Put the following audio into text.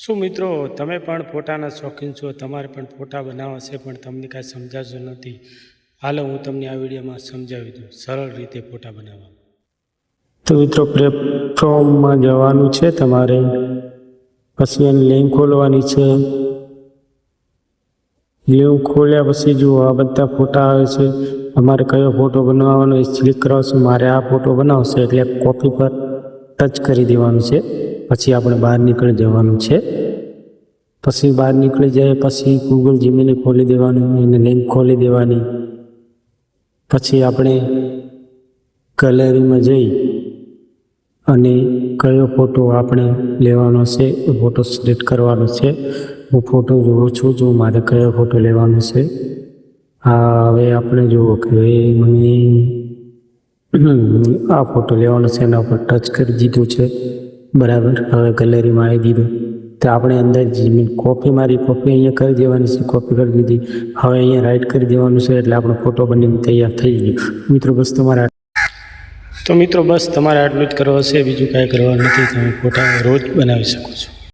શું મિત્રો તમે પણ ફોટાના શોખીન છો? તમારે પણ ફોટા બનાવવા છે પણ તમને કાંઈ સમજાતું નથી. હાલો હું તમને આ વિડીયોમાં સમજાવી દઉં સરળ રીતે ફોટા બનાવવા. તો મિત્રો પ્લેટફોર્મમાં જવાનું છે તમારે, પછી એની લિંક ખોલવાની છે. લિંક ખોલ્યા પછી જુઓ આ બધા ફોટા આવે છે. તમારે કયો ફોટો બનાવવાનો એ ક્લિક કરવાનો. મારે આ ફોટો બનાવશે એટલે કોપી પર ટચ કરી દેવાનું છે. પછી આપણે બહાર નીકળી જવાનું છે. પછી બહાર નીકળી જાય પછી ગૂગલ જીમેલ ખોલી દેવાનું, એને લિંક ખોલી દેવાની. પછી આપણે ગેલેરીમાં જઈ અને કયો ફોટો આપણે લેવાનો છે એ ફોટો સિલેક્ટ કરવાનો છે. હું ફોટો જોઉં છું જો મારે કયો ફોટો લેવાનો છે. હા હવે આપણે જુઓ કે મને આ ફોટો લેવાનો છે, એના ઉપર ટચ કરી દીધું છે. બરાબર, હવે ગેલેરીમાં આવી દીધું. તો આપણે અંદર કોપી મારી કોપી અહીંયા કરી દેવાની છે. કોપી કરી દીધી. હવે અહીંયા રાઈટ કરી દેવાનું છે એટલે આપણો ફોટો બનીને તૈયાર થઈ ગયો. મિત્રો બસ તમારે આટલું જ કરવા હશે, બીજું કાંઈ કરવાનું નથી. તમે ફોટા રોજ બનાવી શકો છો.